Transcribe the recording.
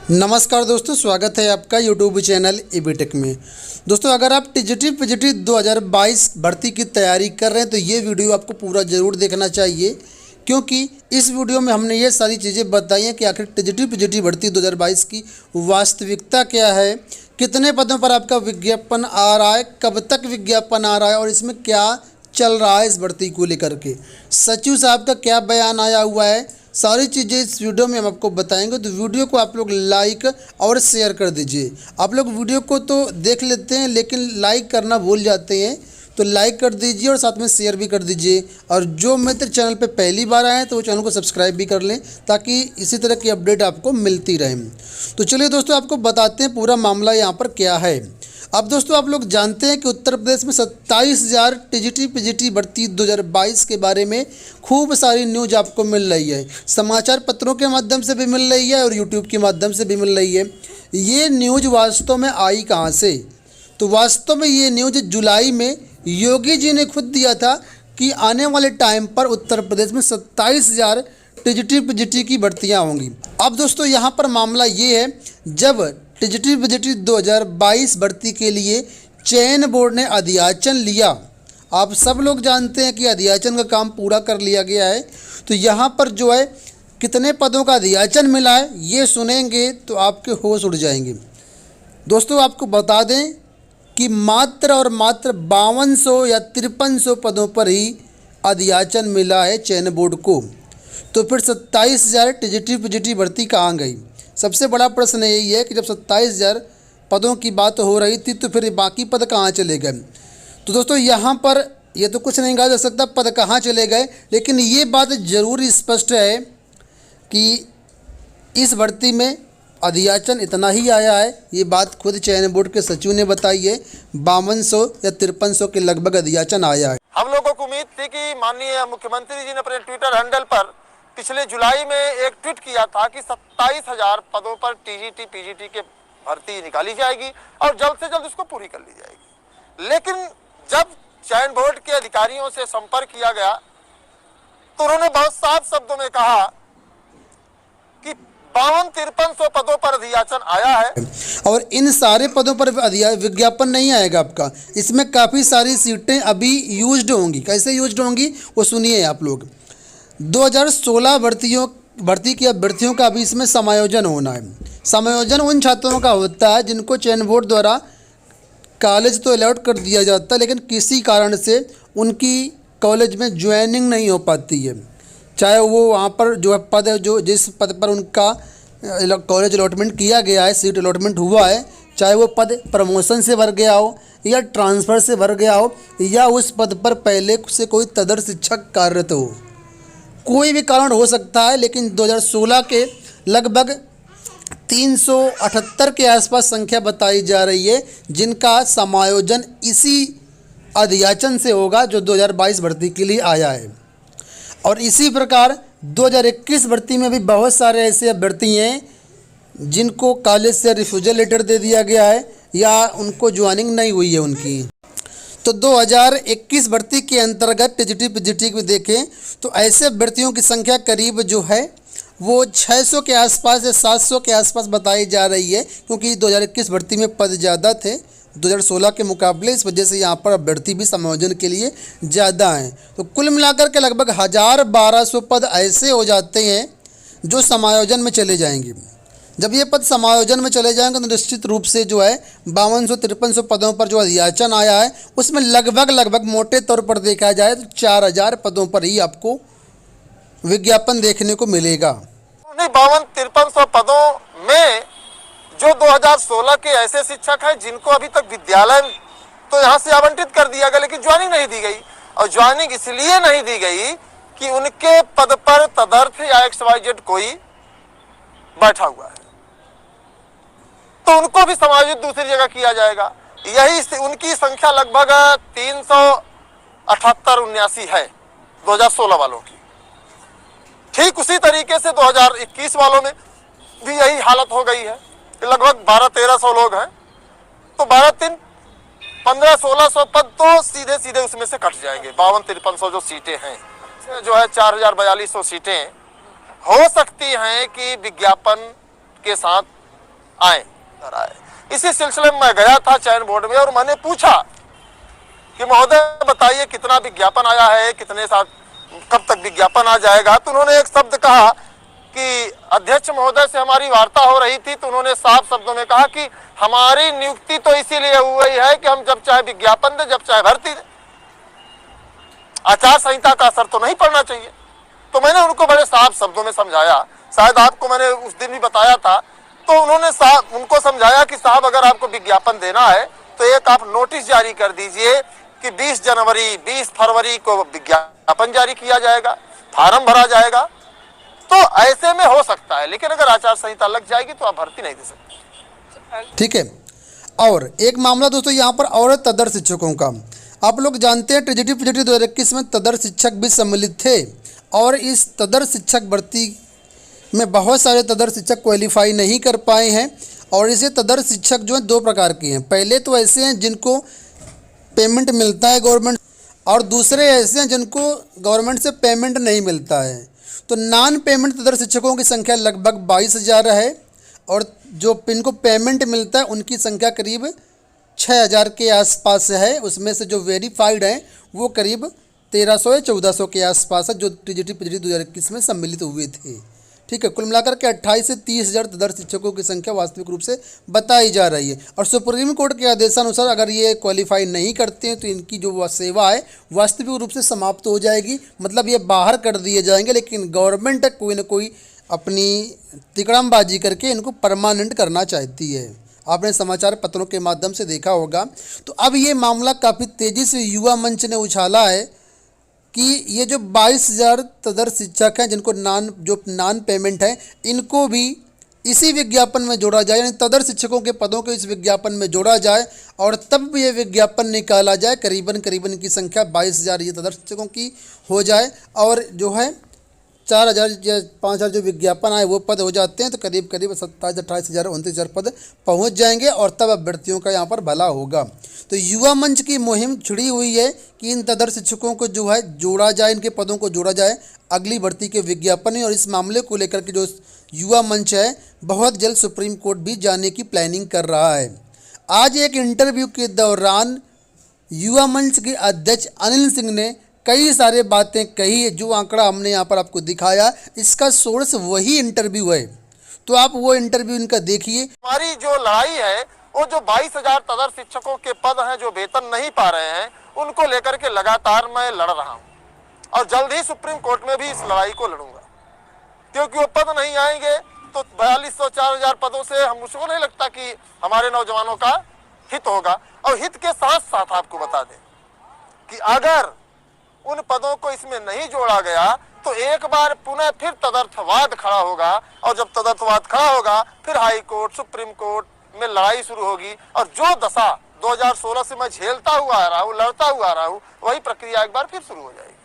नमस्कार दोस्तों, स्वागत है आपका यूट्यूब चैनल ईबीटेक में। दोस्तों, अगर आप टीजीटी पीजीटी 2022 भर्ती की तैयारी कर रहे हैं तो ये वीडियो आपको पूरा ज़रूर देखना चाहिए, क्योंकि इस वीडियो में हमने ये सारी चीज़ें बताई हैं कि आखिर टीजीटी पीजीटी भर्ती 2022 की वास्तविकता क्या है, कितने पदों पर आपका विज्ञापन आ रहा है, कब तक विज्ञापन आ रहा है और इसमें क्या चल रहा है इस भर्ती को लेकर के, सचिव साहब का क्या बयान आया हुआ है। सारी चीज़ें इस वीडियो में हम आपको बताएंगे, तो वीडियो को आप लोग लाइक और शेयर कर दीजिए। आप लोग वीडियो को तो देख लेते हैं लेकिन लाइक करना भूल जाते हैं, तो लाइक कर दीजिए और साथ में शेयर भी कर दीजिए। और जो मित्र चैनल पे पहली बार आए हैं तो वो चैनल को सब्सक्राइब भी कर लें, ताकि इसी तरह की अपडेट आपको मिलती रहे। तो चलिए दोस्तों, आपको बताते हैं पूरा मामला यहाँ पर क्या है। अब दोस्तों, आप लोग जानते हैं कि उत्तर प्रदेश में 27,000 टीजीटी पीजीटी भर्ती 2022 के बारे में खूब सारी न्यूज आपको मिल रही है। समाचार पत्रों के माध्यम से भी मिल रही है और यूट्यूब के माध्यम से भी मिल रही है। ये न्यूज वास्तव में आई कहाँ से? तो वास्तव में ये न्यूज जुलाई में योगी जी ने खुद दिया था कि आने वाले टाइम पर उत्तर प्रदेश में 27,000 टीजीटी पीजीटी की भर्तियाँ होंगी। अब दोस्तों, यहाँ पर मामला ये है, जब टीजीटी पीजीटी 2022 भर्ती के लिए चयन बोर्ड ने अधियाचन लिया, आप सब लोग जानते हैं कि अधियाचन का काम पूरा कर लिया गया है। तो यहाँ पर जो है कितने पदों का अधियाचन मिला है ये सुनेंगे तो आपके होश उड़ जाएंगे। दोस्तों, आपको बता दें कि मात्र और मात्र 5200 या 5300 पदों पर ही अधियाचन मिला है चयन बोर्ड को। तो फिर 27,000 टीजीटी पीजीटी भर्ती कहाँ गई? सबसे बड़ा प्रश्न यही है कि जब 27,000 पदों की बात हो रही थी तो फिर बाकी पद कहाँ चले गए? तो दोस्तों, यहाँ पर ये तो कुछ नहीं कहा जा सकता पद कहाँ चले गए, लेकिन ये बात ज़रूर स्पष्ट है कि इस भर्ती में अधियाचन इतना ही आया है। ये बात खुद चयन बोर्ड के सचिव ने बताई है। 5200 या 5300 के लगभग अधियाचन आया है। हम लोगों को उम्मीद थी कि माननीय मुख्यमंत्री जी ने अपने ट्विटर हैंडल पर पिछले जुलाई में एक ट्वीट किया था कि 27,000 पदों पर टीजीटी पीजीटी के भर्ती निकाली जाएगी और जल्द से जल्द उसको पूरी कर ली जाएगी। लेकिन जब चयन बोर्ड के अधिकारियों से संपर्क किया गया तो उन्होंने बहुत साफ शब्दों में कहा कि 52-5300 पदों पर अधियाचन आया है और इन सारे पदों पर विज्ञापन नहीं आएगा आपका। इसमें काफ़ी सारी सीटें अभी यूज्ड होंगी। कैसे यूज्ड होंगी वो सुनिए आप लोग। 2016 भर्ती की अभ्यर्थियों का अभी इसमें समायोजन होना है। समायोजन उन छात्रों का होता है जिनको चयन बोर्ड द्वारा कॉलेज तो अलॉट कर दिया जाता है, लेकिन किसी कारण से उनकी कॉलेज में ज्वाइनिंग नहीं हो पाती है। चाहे वो वहाँ पर जो है पद है, जो जिस पद पर उनका कॉलेज अलॉटमेंट किया गया है, सीट अलॉटमेंट हुआ है, चाहे वो पद प्रमोशन से भर गया हो या ट्रांसफ़र से भर गया हो या उस पद पर पहले से कोई तदर शिक्षक कार्यरत हो, कोई भी कारण हो सकता है। लेकिन 2016 के लगभग 378 के आसपास संख्या बताई जा रही है जिनका समायोजन इसी अधियाचन से होगा जो 2022 भर्ती के लिए आया है। और इसी प्रकार 2021 भर्ती में भी बहुत सारे ऐसे अभ्यर्थी हैं जिनको कॉलेज से रिफ्यूजल लेटर दे दिया गया है या उनको ज्वाइनिंग नहीं हुई है उनकी। तो 2021 भर्ती के अंतर्गत टीजीटी पीजीटी को देखें तो ऐसे अभ्यर्थियों की संख्या करीब जो है वो 600 के आसपास या 700 के आसपास बताई जा रही है, क्योंकि 2021 भर्ती में पद ज़्यादा थे 2016 के मुकाबले। इस वजह से यहाँ पर अभ्यर्थी भी समायोजन के लिए ज़्यादा हैं। तो कुल मिलाकर के लगभग 1,000-1,200 पद ऐसे हो जाते हैं जो समायोजन में चले जाएंगे। जब ये पद समायोजन में चले जाएंगे तो निश्चित रूप से जो है 5200-5300 पदों पर जो अधियाचन आया है उसमें लगभग मोटे तौर पर देखा जाए तो 4,000 पदों पर ही आपको विज्ञापन देखने को मिलेगा। 52-5300 पदों में जो 2016 के ऐसे शिक्षक हैं जिनको अभी तक विद्यालय तो यहाँ से आवंटित कर दिया गया, लेकिन ज्वाइनिंग नहीं दी गई। और ज्वाइनिंग इसलिए नहीं दी गई कि उनके पद पर तदर्थ या XYZ कोई बैठा हुआ है, तो उनको भी समायोजित दूसरी जगह किया जाएगा। यही उनकी संख्या लगभग 378-79 है 2016 वालों की। ठीक उसी तरीके से 2021 वालों में भी यही हालत हो गई है। लगभग 1200-1300 लोग हैं, तो 12-15-1600 पद तो सीधे सीधे उसमें से कट जाएंगे। 52-5300 जो सीटें हैं जो है 4,000-4200 सीटें हो सकती हैं कि विज्ञापन के साथ आए। इसी सिलसिले में मैं गया था चयन बोर्ड में और मैंने पूछा कि महोदय बताइए कितना विज्ञापन आया है, कितने साल कब तक विज्ञापन आ जाएगा। तो उन्होंने एक शब्द कहा कि अध्यक्ष महोदय से हमारी वार्ता हो रही थी, तो उन्होंने साफ शब्दों में कहा कि हमारी नियुक्ति तो इसीलिए हुई है कि हम जब चाहे विज्ञापन दें, जब चाहे भर्ती दें, आचार संहिता का असर तो नहीं पड़ना चाहिए। तो मैंने उनको बड़े साफ शब्दों में समझाया, शायद आपको मैंने उस दिन भी बताया था। तो उन्होंने उनको समझाया कि साहब अगर आपको विज्ञापन देना है तो एक आप नोटिस जारी कर दीजिए कि 20 जनवरी 20 फरवरी को विज्ञापन जारी किया जाएगा, फार्म भरा जाएगा, तो ऐसे में हो सकता है। लेकिन अगर आचार संहिता लग जाएगी तो आप भर्ती नहीं दे सकते। ठीक है। और एक मामला दोस्तों यहाँ पर और तदर शिक्षकों का, आप लोग जानते हैं टीजीटी पीजीटी 2021 में तदर शिक्षक भी सम्मिलित थे और इस तदर शिक्षक भर्ती में बहुत सारे तदर शिक्षक क्वालिफाई नहीं कर पाए हैं। और इसे तदर शिक्षक जो है दो प्रकार के हैं, पहले तो ऐसे हैं जिनको पेमेंट मिलता है गवर्नमेंट, और दूसरे ऐसे हैं जिनको गवर्नमेंट से पेमेंट नहीं मिलता है। तो नॉन पेमेंट तदर शिक्षकों की संख्या लगभग 22,000 है और जो इनको पेमेंट मिलता है उनकी संख्या करीब 6,000 के आसपास है। उसमें से जो वेरीफाइड हैं वो करीब 1300 या 1400 के आसपास है, जो टीजीटी पीजीटी 2021 में सम्मिलित हुए थे। ठीक है, कुल मिलाकर के 28 से 30,000 तदर शिक्षकों की संख्या वास्तविक रूप से बताई जा रही है। और सुप्रीम कोर्ट के आदेशानुसार अगर ये क्वालिफाई नहीं करते हैं तो इनकी जो सेवा है वास्तविक रूप से समाप्त हो जाएगी, मतलब ये बाहर कर दिए जाएंगे। लेकिन गवर्नमेंट कोई ना कोई अपनी तिकड़मबाजी करके इनको परमानेंट करना चाहती है। आपने समाचार पत्रों के माध्यम से देखा होगा। तो अब ये मामला काफ़ी तेज़ी से युवा मंच ने उछाला है कि ये जो 22,000 तदर शिक्षक हैं जिनको नॉन पेमेंट है, इनको भी इसी विज्ञापन में जोड़ा जाए, यानी तदर शिक्षकों के पदों को इस विज्ञापन में जोड़ा जाए और तब ये विज्ञापन निकाला जाए। करीबन की संख्या 22,000 ये तदर शिक्षकों की हो जाए और जो है 4,000 या 5,000 जो विज्ञापन आए वो पद हो जाते हैं, तो करीब 27,000, 28,000, 29,000 पद पहुंच जाएंगे और तब अभ्यर्थियों का यहाँ पर भला होगा। तो युवा मंच की मुहिम छिड़ी हुई है कि इन तदर शिक्षकों को जो है जोड़ा जाए, इनके पदों को जोड़ा जाए अगली भर्ती के विज्ञापन में। और इस मामले को लेकर के जो युवा मंच है बहुत जल्द सुप्रीम कोर्ट भी जाने की प्लानिंग कर रहा है। आज एक इंटरव्यू के दौरान युवा मंच के अध्यक्ष अनिल सिंह ने कई सारे बातें कही है। जो आंकड़ा हमने यहाँ पर आपको दिखाया इसका सोर्स वही इंटरव्यू है, तो आप वो इंटरव्यू इनका देखिए। हमारी जो लड़ाई है वो जो 22,000 तदर शिक्षकों के पद हैं जो वेतन नहीं पा रहे हैं, उनको लेकर के लगातार मैं लड़ रहा हूँ और जल्द ही सुप्रीम कोर्ट में भी इस लड़ाई को लड़ूंगा, क्योंकि वो पद नहीं आएंगे तो 4,200 4,000 पदों से हम मुझको नहीं लगता कि हमारे नौजवानों का हित होगा। और हित के साथ साथ आपको बता दें कि अगर उन पदों को इसमें नहीं जोड़ा गया तो एक बार पुनः फिर तदर्थवाद खड़ा होगा, और जब तदर्थवाद खड़ा होगा फिर हाई कोर्ट सुप्रीम कोर्ट में लड़ाई शुरू होगी। और जो दशा 2016 से मैं झेलता हुआ आ रहा हूँ, लड़ता हुआ आ रहा हूँ, वही प्रक्रिया एक बार फिर शुरू हो जाएगी।